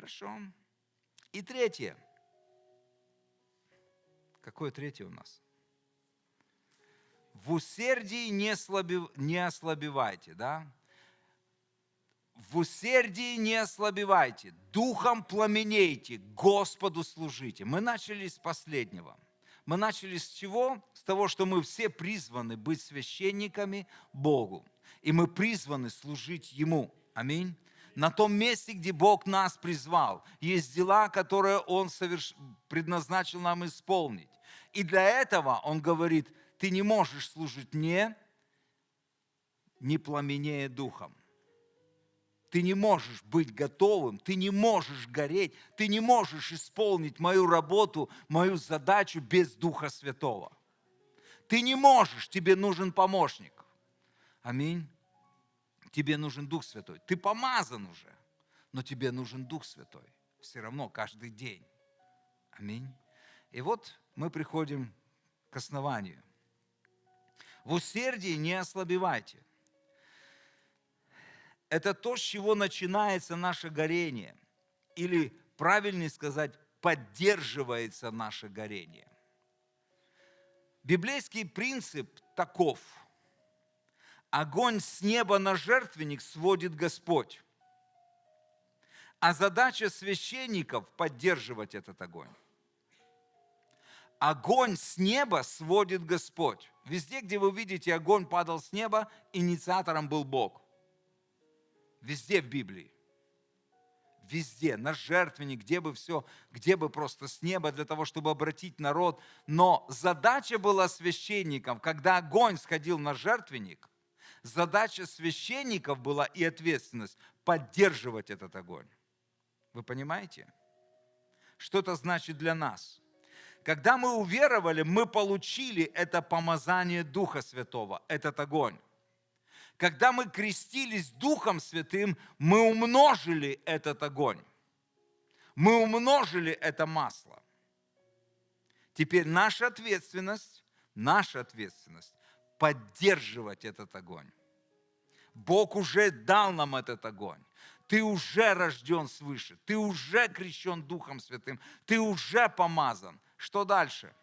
Хорошо. И третье. Какое третье у нас? В усердии не ослабевайте, да? В усердии не ослабевайте, духом пламенейте, Господу служите. Мы начали с последнего. Мы начали с чего? С того, что мы все призваны быть священниками Богу. И мы призваны служить Ему. Аминь. На том месте, где Бог нас призвал, есть дела, которые Он предназначил нам исполнить. И для этого Он говорит, ты не можешь служить мне, не пламенея духом. Ты не можешь быть готовым, ты не можешь гореть, ты не можешь исполнить мою работу, мою задачу без Духа Святого. Ты не можешь, тебе нужен помощник. Аминь. Тебе нужен Дух Святой. Ты помазан уже, но тебе нужен Дух Святой. Все равно, каждый день. Аминь. И вот мы приходим к основанию. В усердии не ослабевайте. Это то, с чего начинается наше горение. Или, правильнее сказать, поддерживается наше горение. Библейский принцип таков. Огонь с неба на жертвенник сводит Господь. А задача священников – поддерживать этот огонь. Огонь с неба сводит Господь. Везде, где вы видите, огонь падал с неба, инициатором был Бог. Везде в Библии. Везде, на жертвенник, где бы просто с неба для того, чтобы обратить народ. Но задача была священников, когда огонь сходил на жертвенник, задача священников была и ответственность поддерживать этот огонь. Вы понимаете? Что это значит для нас? Когда мы уверовали, мы получили это помазание Духа Святого, этот огонь. Когда мы крестились Духом Святым, мы умножили этот огонь. Мы умножили это масло. Теперь наша ответственность поддерживать этот огонь. Бог уже дал нам этот огонь. Ты уже рожден свыше, ты уже крещен Духом Святым, ты уже помазан. Что дальше?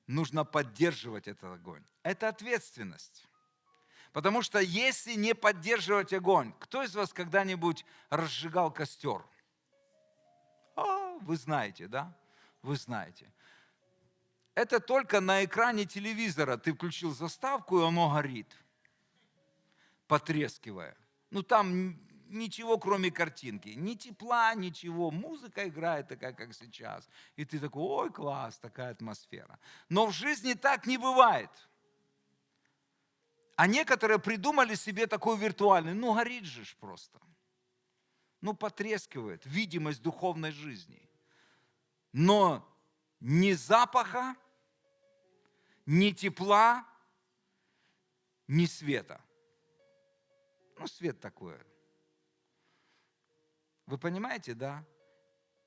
Нужно поддерживать этот огонь. Это ответственность. Потому что если не поддерживать огонь, кто из вас когда-нибудь разжигал костер? Вы знаете, да? Вы знаете. Это только на экране телевизора ты включил заставку, и оно горит, потрескивая. Там ничего, кроме картинки. Ни тепла, ничего. Музыка играет такая, как сейчас. И ты такой, ой, класс, такая атмосфера. Но в жизни так не бывает. А некоторые придумали себе такой виртуальный, горит же просто. Потрескивает, видимость духовной жизни. Но ни запаха, ни тепла, ни света. Свет такой. Вы понимаете, да?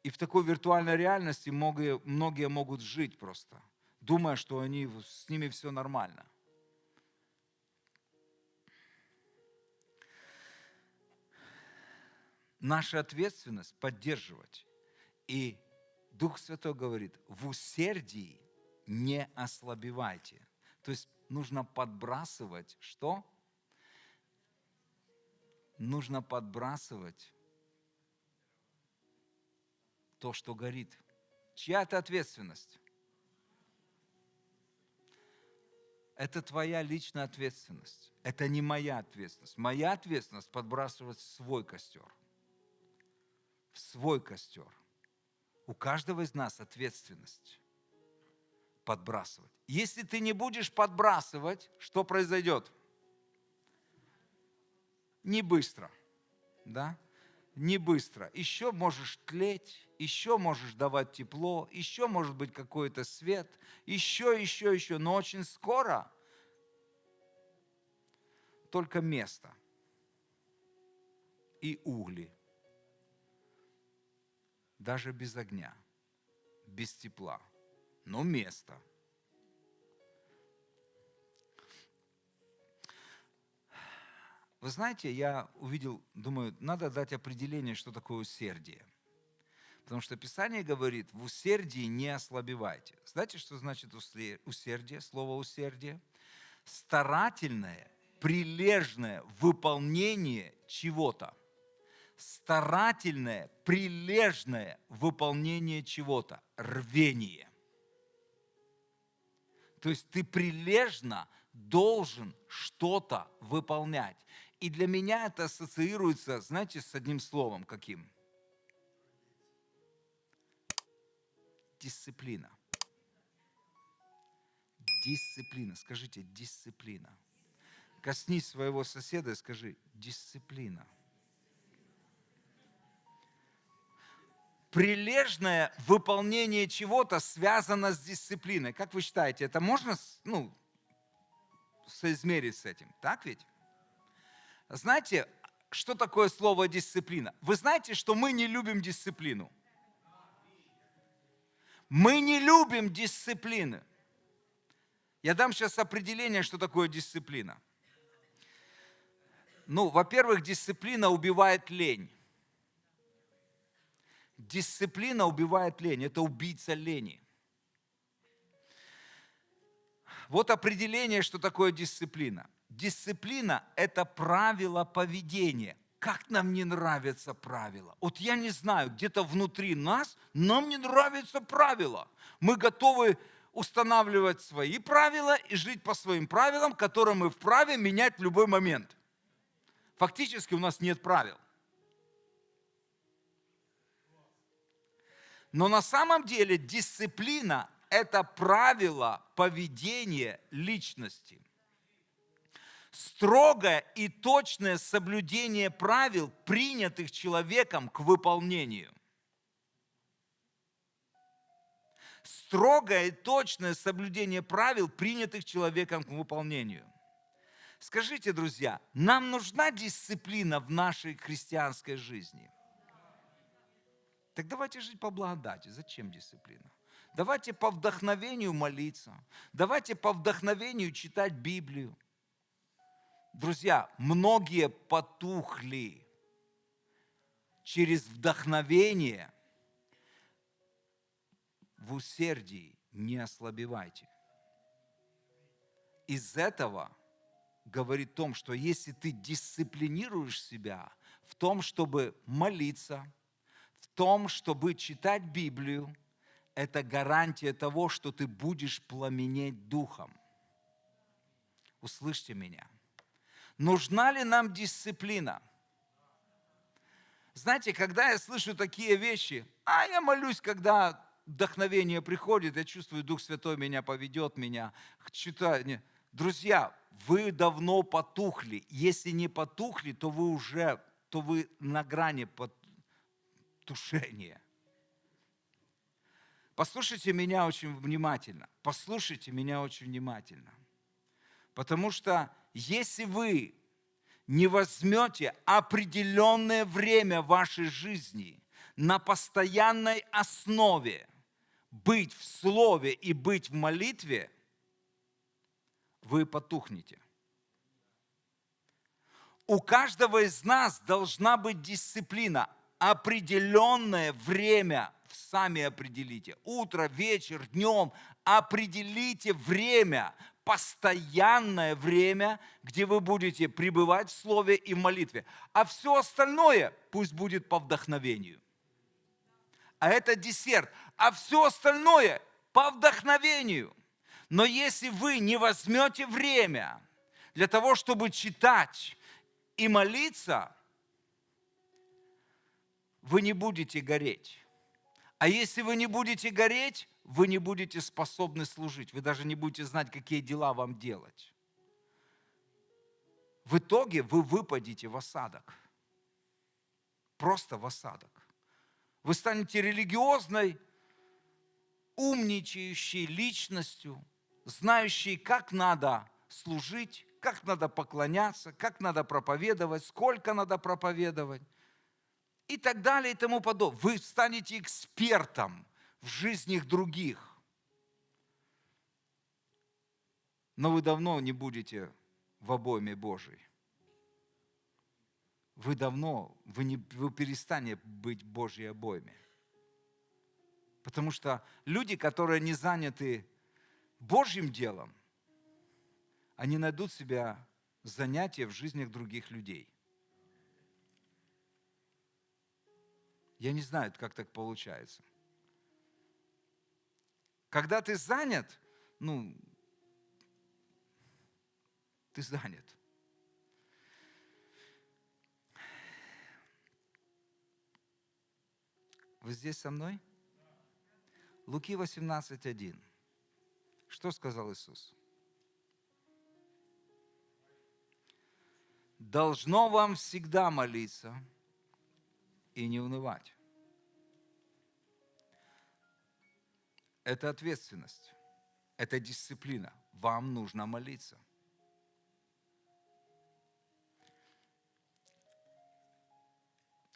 И в такой виртуальной реальности многие могут жить просто, думая, что с ними все нормально. Наша ответственность поддерживать. И Дух Святой говорит, в усердии не ослабевайте. То есть нужно подбрасывать что? Нужно подбрасывать то, что горит. Чья это ответственность? Это твоя личная ответственность. Это не моя ответственность. Моя ответственность подбрасывать в свой костер. В свой костер. У каждого из нас ответственность подбрасывать. Если ты не будешь подбрасывать, что произойдет? Не быстро. Да? Не быстро. Еще можешь тлеть, еще можешь давать тепло, еще может быть какой-то свет, еще. Но очень скоро только место и угли. Даже без огня, без тепла, но место. Вы знаете, я увидел, думаю, надо дать определение, что такое усердие. Потому что Писание говорит, в усердии не ослабевайте. Знаете, что значит усердие, слово усердие? Старательное, прилежное выполнение чего-то. Старательное, прилежное выполнение чего-то. Рвение. То есть ты прилежно должен что-то выполнять. И для меня это ассоциируется, знаете, с одним словом каким? Дисциплина. Дисциплина. Скажите, дисциплина. Коснись своего соседа и скажи, дисциплина. Прилежное выполнение чего-то связано с дисциплиной. Как вы считаете, это можно соизмерить с этим? Так ведь? Знаете, что такое слово дисциплина? Вы знаете, что мы не любим дисциплину? Мы не любим дисциплины. Я дам сейчас определение, что такое дисциплина. Во-первых, дисциплина убивает лень. Дисциплина убивает лень. Это убийца лени. Вот определение, что такое дисциплина. Дисциплина – это правило поведения. Как нам не нравятся правила? Вот я не знаю, где-то внутри нас нам не нравятся правила. Мы готовы устанавливать свои правила и жить по своим правилам, которые мы вправе менять в любой момент. Фактически у нас нет правил. Но на самом деле дисциплина – это правило поведения личности. Строгое и точное соблюдение правил, принятых человеком к выполнению. Строгое и точное соблюдение правил, принятых человеком к выполнению. Скажите, друзья, нам нужна дисциплина в нашей христианской жизни? Так давайте жить по благодати. Зачем дисциплина? Давайте по вдохновению молиться. Давайте по вдохновению читать Библию. Друзья, многие потухли через вдохновение. В усердии не ослабевайте. Из этого говорит о том, что если ты дисциплинируешь себя в том, чтобы молиться, в том, чтобы читать Библию, это гарантия того, что ты будешь пламенеть духом. Услышьте меня. Нужна ли нам дисциплина? Знаете, когда я слышу такие вещи, я молюсь, когда вдохновение приходит, я чувствую, Дух Святой меня поведет, меня читаю. Друзья, вы давно потухли. Если не потухли, то вы на грани тушения. Послушайте меня очень внимательно. Послушайте меня очень внимательно. Потому что если вы не возьмете определенное время вашей жизни на постоянной основе быть в слове и быть в молитве, вы потухнете. У каждого из нас должна быть дисциплина, определенное время, сами определите, утро, вечер, днем, определите время, постоянное время, где вы будете пребывать в слове и в молитве. А все остальное пусть будет по вдохновению. А это десерт. А все остальное по вдохновению. Но если вы не возьмете время для того, чтобы читать и молиться, вы не будете гореть. А если вы не будете гореть, вы не будете способны служить. Вы даже не будете знать, какие дела вам делать. В итоге вы выпадете в осадок. Просто в осадок. Вы станете религиозной, умничающей личностью, знающей, как надо служить, как надо поклоняться, как надо проповедовать, сколько надо проповедовать и так далее и тому подобное. Вы станете экспертом в жизнях других. Но вы давно не будете в обойме Божией. вы перестанете быть Божьей обойме. Потому что люди, которые не заняты Божьим делом, они найдут себя занятия в жизнях других людей. Я не знаю, как так получается. Когда ты занят, ты занят. Вы здесь со мной? Луки 18:1. Что сказал Иисус? Должно вам всегда молиться и не унывать. Это ответственность, это дисциплина. Вам нужно молиться.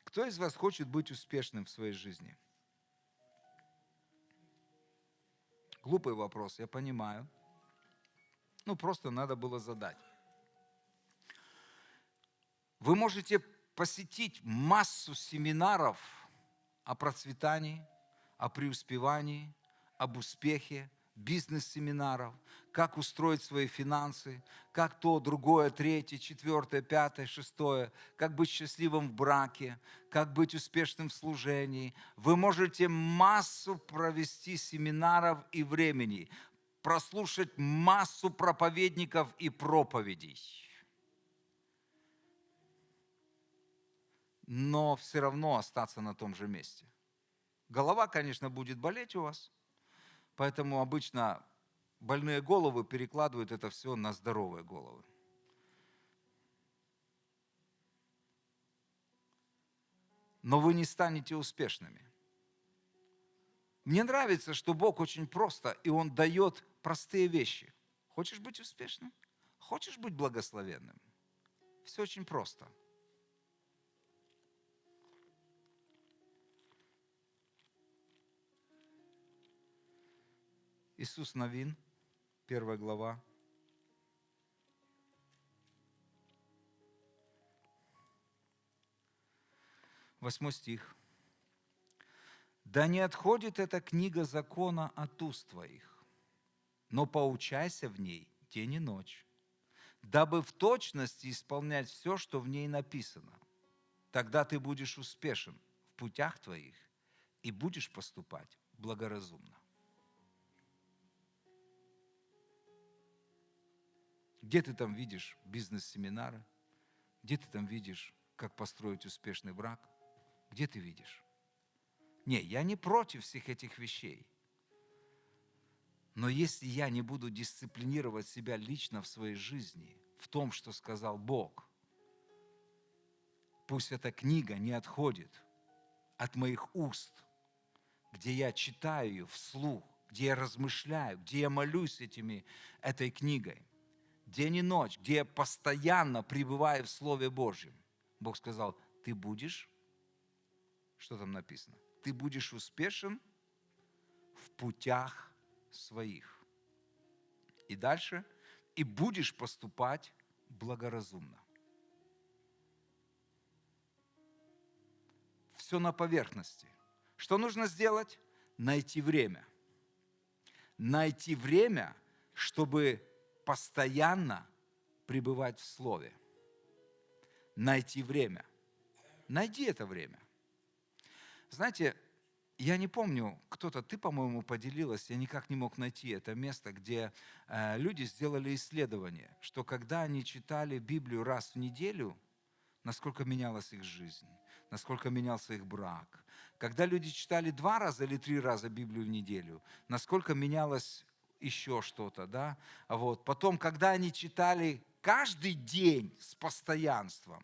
Кто из вас хочет быть успешным в своей жизни? Глупый вопрос, я понимаю. Просто надо было задать. Вы можете посетить массу семинаров о процветании, о преуспевании, об успехе, бизнес-семинаров, как устроить свои финансы, как то, другое, третье, четвертое, пятое, шестое, как быть счастливым в браке, как быть успешным в служении. Вы можете массу провести семинаров и времени, прослушать массу проповедников и проповедей. Но все равно остаться на том же месте. Голова, конечно, будет болеть у вас, поэтому обычно больные головы перекладывают это все на здоровые головы. Но вы не станете успешными. Мне нравится, что Бог очень просто, и Он дает простые вещи. Хочешь быть успешным? Хочешь быть благословенным? Все очень просто. Иисус Навин, 1 глава. 8 стих. «Да не отходит эта книга закона от уст твоих, но поучайся в ней день и ночь, дабы в точности исполнять все, что в ней написано. Тогда ты будешь успешен в путях твоих и будешь поступать благоразумно». Где ты там видишь бизнес-семинары? Где ты там видишь, как построить успешный брак? Где ты видишь? Не, я не против всех этих вещей. Но если я не буду дисциплинировать себя лично в своей жизни, в том, что сказал Бог, пусть эта книга не отходит от моих уст, где я читаю ее вслух, где я размышляю, где я молюсь этой книгой, день и ночь, где я постоянно пребываю в Слове Божьем. Бог сказал, ты будешь, что там написано? Ты будешь успешен в путях своих. И дальше, и будешь поступать благоразумно. Все на поверхности. Что нужно сделать? Найти время. Найти время, чтобы постоянно пребывать в Слове. Найти время. Найди это время. Знаете, я не помню, ты, по-моему, поделилась, я никак не мог найти это место, где люди сделали исследование, что когда они читали Библию раз в неделю, насколько менялась их жизнь, насколько менялся их брак. Когда люди читали 2 раза или 3 раза Библию в неделю, насколько менялось еще что-то, да? Потом, когда они читали каждый день с постоянством,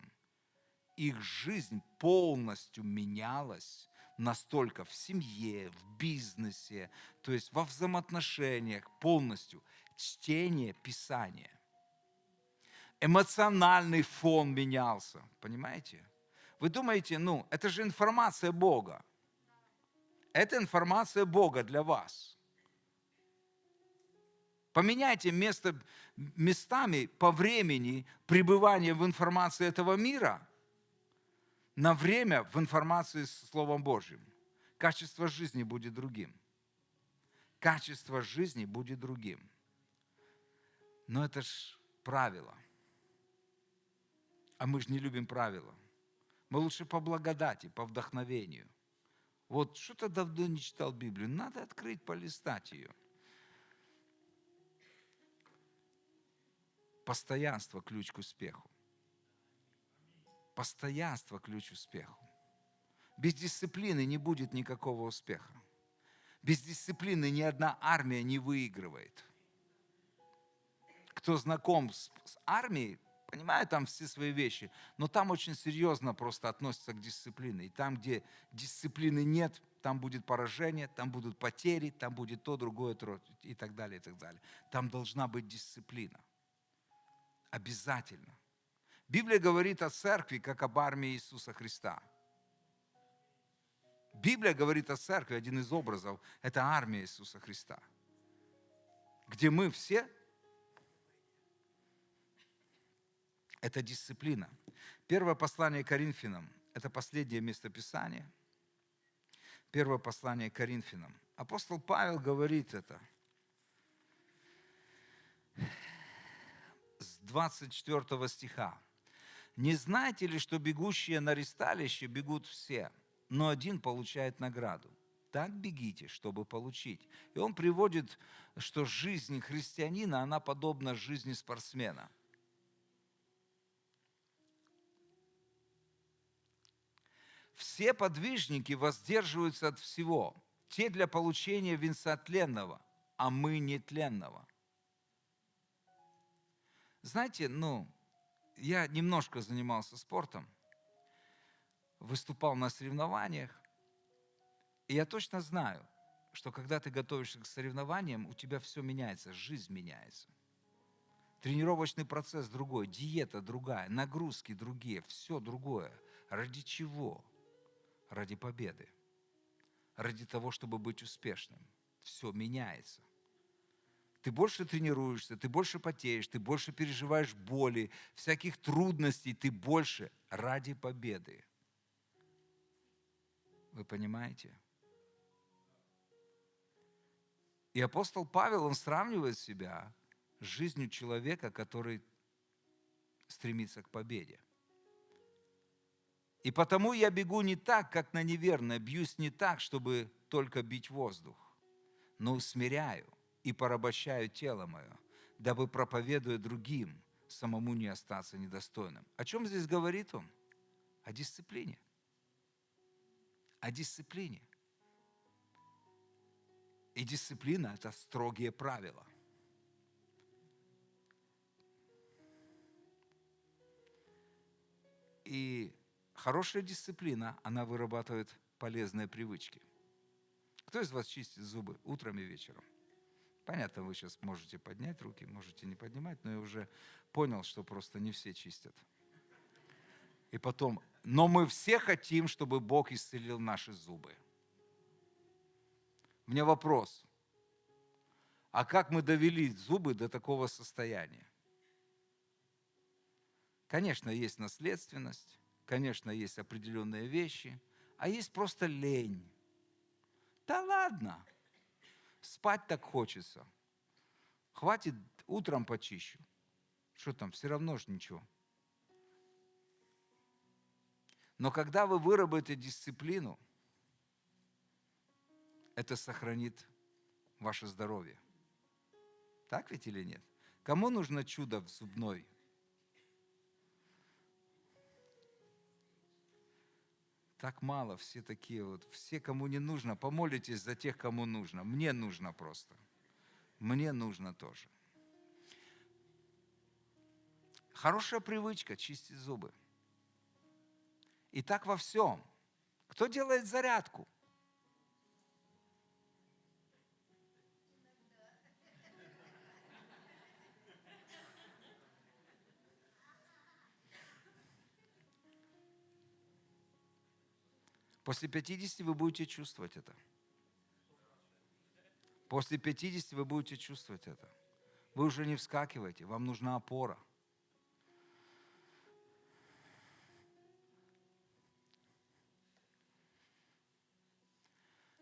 их жизнь полностью менялась настолько в семье, в бизнесе, то есть во взаимоотношениях полностью. Чтение Писания. Эмоциональный фон менялся, понимаете? Вы думаете, это же информация Бога. Это информация Бога для вас. Поменяйте местами по времени пребывания в информации этого мира, на время в информации с Словом Божьим. Качество жизни будет другим. Качество жизни будет другим. Но это ж правило. А мы же не любим правила. Мы лучше по благодати, по вдохновению. Вот что-то давно не читал Библию. Надо открыть, полистать ее. Постоянство – ключ к успеху. Постоянство – ключ к успеху. Без дисциплины не будет никакого успеха. Без дисциплины ни одна армия не выигрывает. Кто знаком с армией, понимает там все свои вещи, но там очень серьезно просто относятся к дисциплине. И там, где дисциплины нет, там будет поражение, там будут потери, там будет то, другое, и так далее, и так далее. Там должна быть дисциплина. Обязательно. Библия говорит о церкви, как об армии Иисуса Христа. Библия говорит о церкви, один из образов, это армия Иисуса Христа. Где мы все, это дисциплина. Первое послание Коринфянам, это последнее местописание. Первое послание Коринфянам. Апостол Павел говорит это. С 24 стиха. «Не знаете ли, что бегущие на ристалище бегут все, но один получает награду? Так бегите, чтобы получить». И он приводит, что жизнь христианина, она подобна жизни спортсмена. Все подвижники воздерживаются от всего, те для получения венца тленного, а мы нетленного. Знаете, я немножко занимался спортом, выступал на соревнованиях, и я точно знаю, что когда ты готовишься к соревнованиям, у тебя все меняется, жизнь меняется. Тренировочный процесс другой, диета другая, нагрузки другие, все другое. Ради чего? Ради победы. Ради того, чтобы быть успешным. Все меняется. Ты больше тренируешься, ты больше потеешь, ты больше переживаешь боли, всяких трудностей, ты больше ради победы. Вы понимаете? И апостол Павел, он сравнивает себя с жизнью человека, который стремится к победе. И потому я бегу не так, как на неверное, бьюсь не так, чтобы только бить воздух, но усмиряю и порабощаю тело мое, дабы, проповедуя другим, самому не остаться недостойным. О чем здесь говорит он? О дисциплине. О дисциплине. И дисциплина – это строгие правила. И хорошая дисциплина, она вырабатывает полезные привычки. Кто из вас чистит зубы утром и вечером? Понятно, вы сейчас можете поднять руки, можете не поднимать, но я уже понял, что просто не все чистят. И потом, но мы все хотим, чтобы Бог исцелил наши зубы. У меня вопрос. А как мы довели зубы до такого состояния? Конечно, есть наследственность, конечно, есть определенные вещи, а есть просто лень. Да ладно, спать так хочется. Хватит, утром почищу. Что там, все равно же ничего. Но когда вы выработаете дисциплину, это сохранит ваше здоровье. Так ведь или нет? Кому нужно чудо в зубной? Так мало, все такие вот. Все, кому не нужно, помолитесь за тех, кому нужно. Мне нужно просто. Мне нужно тоже. Хорошая привычка чистить зубы. И так во всем. Кто делает зарядку? После 50 вы будете чувствовать это. После 50 вы будете чувствовать это. Вы уже не вскакиваете, вам нужна опора.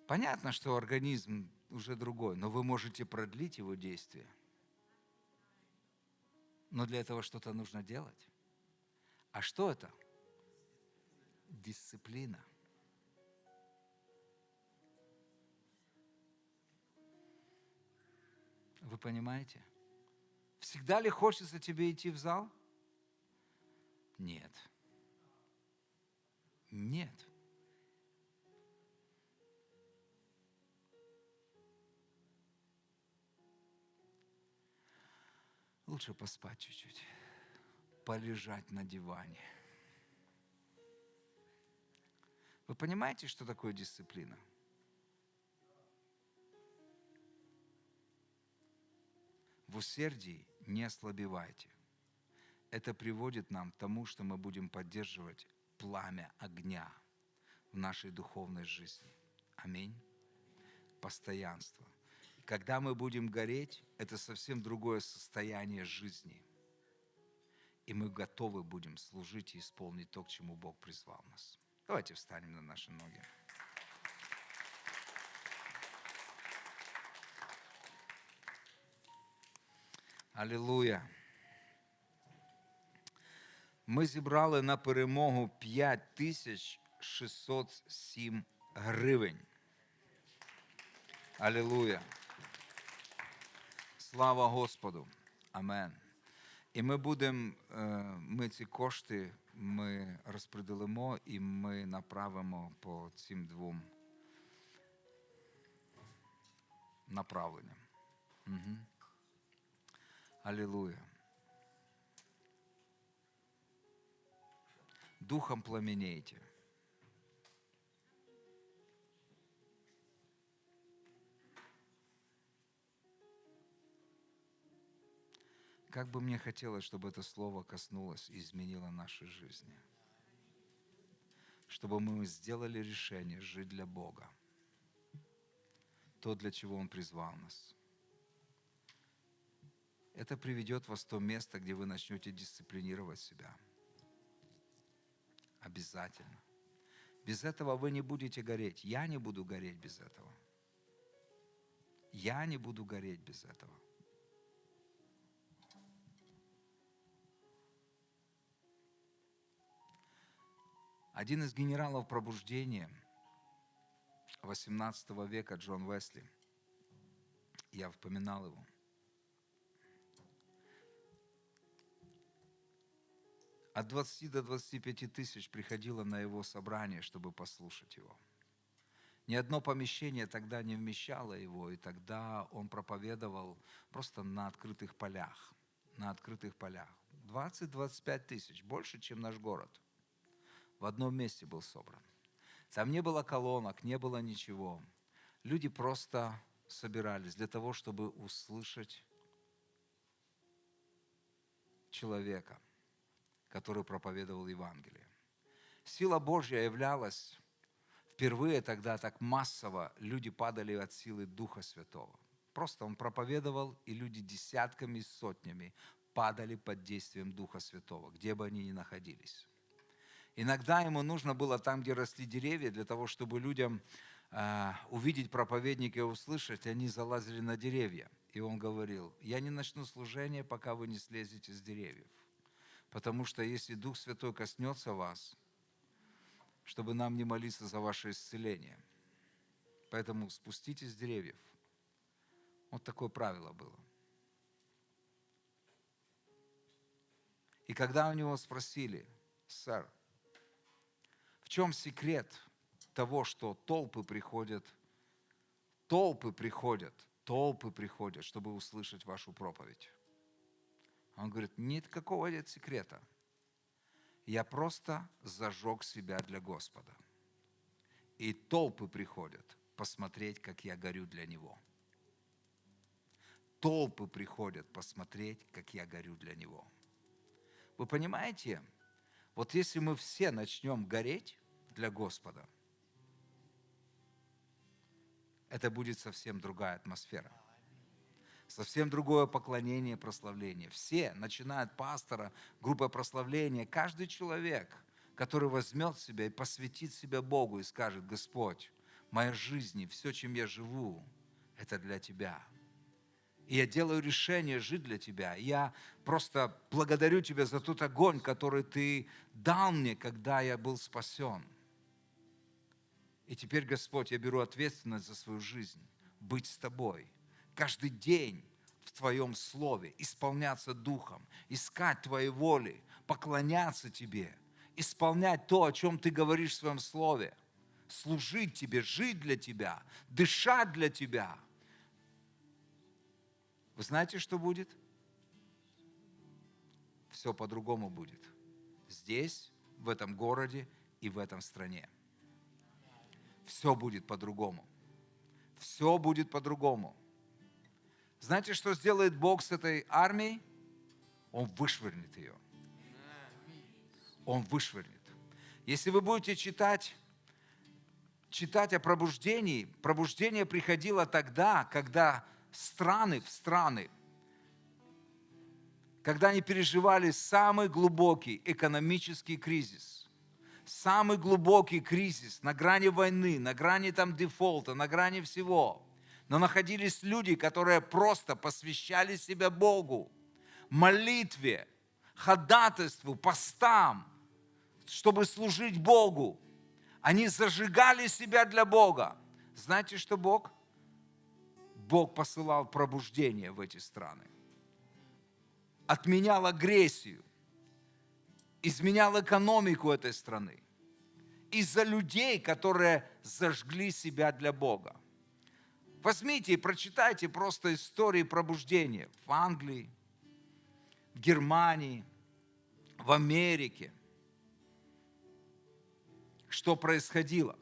Понятно, что организм уже другой, но вы можете продлить его действие. Но для этого что-то нужно делать. А что это? Дисциплина. Вы понимаете? Всегда ли хочется тебе идти в зал? Нет. Нет. Лучше поспать чуть-чуть, полежать на диване. Вы понимаете, что такое дисциплина? В усердии не ослабевайте. Это приводит нам к тому, что мы будем поддерживать пламя огня в нашей духовной жизни. Аминь. Постоянство. И когда мы будем гореть, это совсем другое состояние жизни. И мы готовы будем служить и исполнить то, к чему Бог призвал нас. Давайте встанем на наши ноги. Алілуя. Ми зібрали на перемогу 5607 гривень. Алілуя. Слава Господу. Амен. І ми ці кошти ми розподілимо і ми направимо по цим двом направленням. Угу. Аллилуйя. Духом пламенейте. Как бы мне хотелось, чтобы это слово коснулось и изменило наши жизни. Чтобы мы сделали решение жить для Бога. То, для чего Он призвал нас. Это приведет вас в то место, где вы начнете дисциплинировать себя. Обязательно. Без этого вы не будете гореть. Я не буду гореть без этого. Я не буду гореть без этого. Один из генералов пробуждения 18 века, Джон Уэсли, я вспоминал его, от 20 до 25 тысяч приходило на его собрание, чтобы послушать его. Ни одно помещение тогда не вмещало его, и тогда он проповедовал просто на открытых полях. На открытых полях. 20-25 тысяч, больше, чем наш город. В одном месте был собран. Там не было колонок, не было ничего. Люди просто собирались для того, чтобы услышать человека, который проповедовал Евангелие. Сила Божья являлась впервые тогда так массово, люди падали от силы Духа Святого. Просто он проповедовал, и люди десятками и сотнями падали под действием Духа Святого, где бы они ни находились. Иногда ему нужно было там, где росли деревья, для того, чтобы людям увидеть проповедника и услышать, они залазили на деревья. И он говорил: я не начну служение, пока вы не слезете с деревьев. Потому что если Дух Святой коснется вас, чтобы нам не молиться за ваше исцеление. Поэтому спуститесь с деревьев. Вот такое правило было. И когда у него спросили: сэр, в чем секрет того, что толпы приходят, чтобы услышать вашу проповедь? Он говорит: нет какого нет секрета. Я просто зажег себя для Господа. И толпы приходят посмотреть, как я горю для Него. Толпы приходят посмотреть, как я горю для Него. Вы понимаете? Вот если мы все начнем гореть для Господа, это будет совсем другая атмосфера. Совсем другое поклонение, прославление. Все, начиная от пастора, группа прославления, каждый человек, который возьмет себя и посвятит себя Богу и скажет: Господь, моя жизнь и все, чем я живу, это для Тебя. И я делаю решение жить для Тебя. Я просто благодарю Тебя за тот огонь, который Ты дал мне, когда я был спасен. И теперь, Господь, я беру ответственность за свою жизнь, быть с Тобой. Каждый день в Твоем Слове, исполняться Духом, искать Твоей воли, поклоняться Тебе, исполнять то, о чем Ты говоришь в Своем Слове, служить Тебе, жить для Тебя, дышать для Тебя. Вы знаете, что будет? Все по-другому будет. Здесь, в этом городе и в этом стране. Все будет по-другому. Все будет по-другому. Знаете, что сделает Бог с этой армией? Он вышвырнет ее. Он вышвырнет. Если вы будете читать о пробуждении, пробуждение приходило тогда, когда страны, когда они переживали самый глубокий экономический кризис, самый глубокий кризис на грани войны, на грани дефолта, на грани всего. Но находились люди, которые просто посвящали себя Богу, молитве, ходатайству, постам, чтобы служить Богу. Они зажигали себя для Бога. Знаете, что Бог? Бог посылал пробуждение в эти страны. Отменял агрессию. Изменял экономику этой страны. Из-за людей, которые зажгли себя для Бога. Возьмите и прочитайте просто истории пробуждения в Англии, в Германии, в Америке. Что происходило?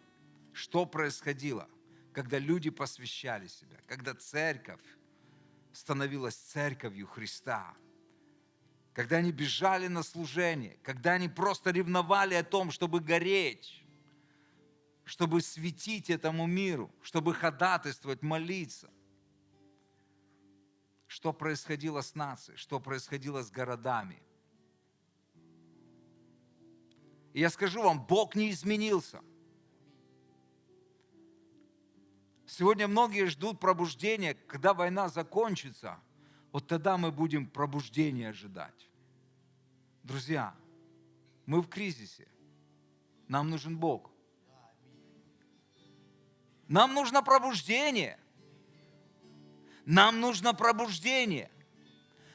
Что происходило, когда люди посвящали себя, когда церковь становилась церковью Христа, когда они бежали на служение, когда они просто ревновали о том, чтобы гореть, чтобы светить этому миру, чтобы ходатайствовать, молиться. Что происходило с нацией, что происходило с городами. И я скажу вам, Бог не изменился. Сегодня многие ждут пробуждения, когда война закончится, вот тогда мы будем пробуждения ожидать. Друзья, мы в кризисе. Нам нужен Бог. Нам нужно пробуждение. Нам нужно пробуждение.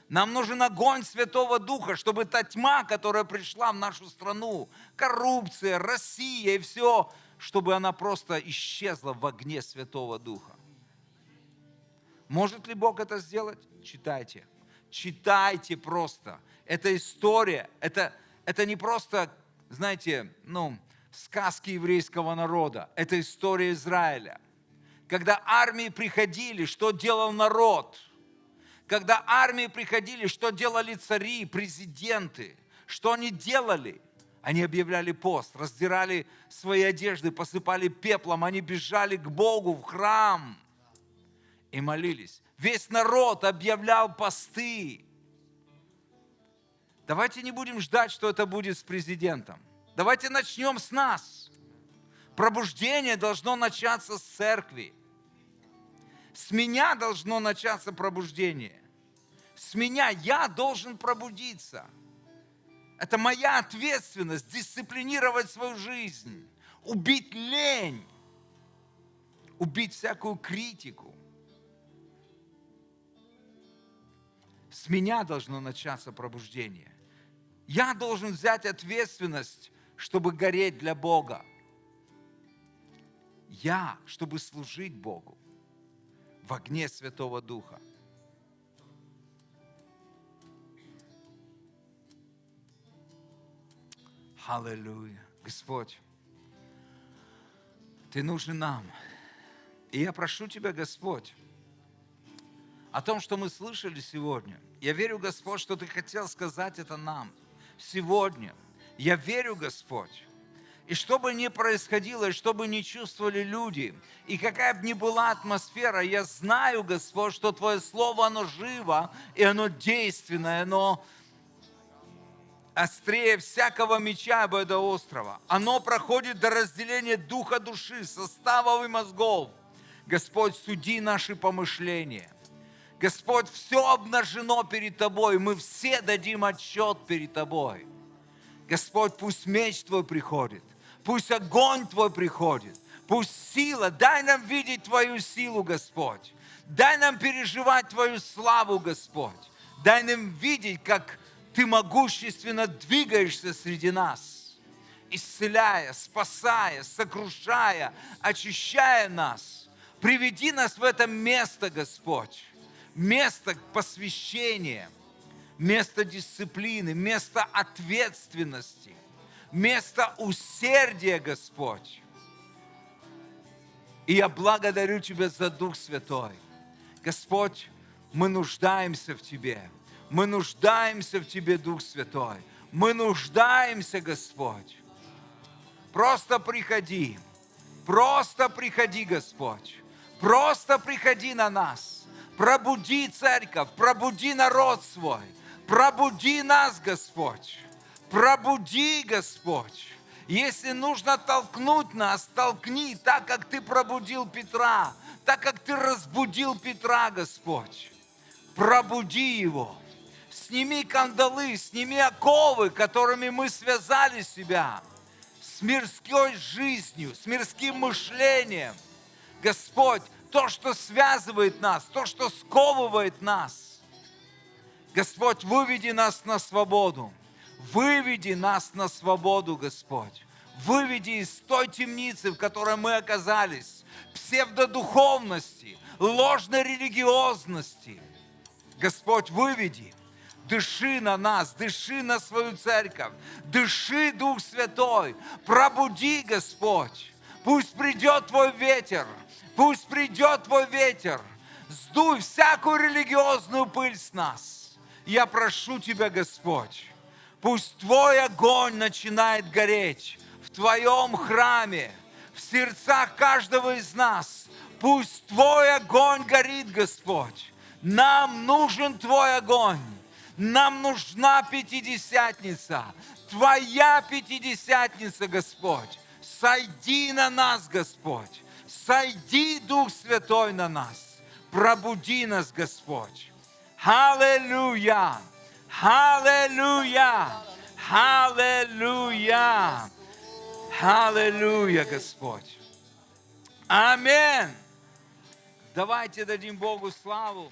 Нам нужен огонь Святого Духа, чтобы та тьма, которая пришла в нашу страну, коррупция, Россия и все, чтобы она просто исчезла в огне Святого Духа. Может ли Бог это сделать? Читайте. Читайте просто. Это история. Это не просто, знаете, сказки еврейского народа. Это история Израиля. Когда армии приходили, что делал народ? Когда армии приходили, что делали цари, президенты? Что они делали? Они объявляли пост, раздирали свои одежды, посыпали пеплом. Они бежали к Богу в храм и молились. Весь народ объявлял посты. Давайте не будем ждать, что это будет с президентом. Давайте начнем с нас. Пробуждение должно начаться с церкви. С меня должно начаться пробуждение. С меня я должен пробудиться. Это моя ответственность дисциплинировать свою жизнь, убить лень, убить всякую критику. С меня должно начаться пробуждение. Я должен взять ответственность, чтобы гореть для Бога. Я, чтобы служить Богу в огне Святого Духа. Аллилуйя. Господь, Ты нужен нам. И я прошу Тебя, Господь, о том, что мы слышали сегодня. Я верю, Господь, что Ты хотел сказать это нам сегодня. Я верю, Господь. И что бы ни происходило, и что бы ни чувствовали люди, и какая бы ни была атмосфера, я знаю, Господь, что Твое Слово, оно живо, и оно действенное, оно острее всякого меча обоюдоострого. Оно проходит до разделения духа, души, составов и мозгов. Господь, суди наши помышления. Господь, все обнажено перед Тобой, мы все дадим отчет перед Тобой. Господь, пусть меч Твой приходит, пусть огонь Твой приходит, пусть сила, дай нам видеть Твою силу, Господь. Дай нам переживать Твою славу, Господь. Дай нам видеть, как Ты могущественно двигаешься среди нас, исцеляя, спасая, сокрушая, очищая нас. Приведи нас в это место, Господь, место посвящения, место дисциплины, место ответственности, место усердия, Господь. И я благодарю Тебя за Дух Святой. Господь, мы нуждаемся в Тебе. Мы нуждаемся в Тебе, Дух Святой. Мы нуждаемся, Господь. Просто приходи, Господь. Просто приходи на нас. Пробуди церковь, пробуди народ свой. Пробуди нас, Господь. Пробуди, Господь. Если нужно толкнуть нас, толкни, так как Ты пробудил Петра, так как Ты разбудил Петра, Господь. Пробуди его. Сними кандалы, сними оковы, которыми мы связали себя с мирской жизнью, с мирским мышлением. Господь, то, что связывает нас, то, что сковывает нас. Господь, выведи нас на свободу. Выведи нас на свободу, Господь. Выведи из той темницы, в которой мы оказались, псевдодуховности, ложной религиозности. Господь, выведи. Дыши на нас, дыши на свою церковь, дыши, Дух Святой. Пробуди, Господь. Пусть придет Твой ветер, пусть придет Твой ветер. Сдуй всякую религиозную пыль с нас. Я прошу Тебя, Господь, пусть Твой огонь начинает гореть в Твоем храме, в сердцах каждого из нас. Пусть Твой огонь горит, Господь. Нам нужен Твой огонь. Нам нужна Пятидесятница. Твоя Пятидесятница, Господь. Сойди на нас, Господь. Сойди, Дух Святой, на нас. Пробуди нас, Господь. Аллилуйя! Аллилуйя! Аллилуйя! Аллилуйя, Господь! Аминь! Давайте дадим Богу славу.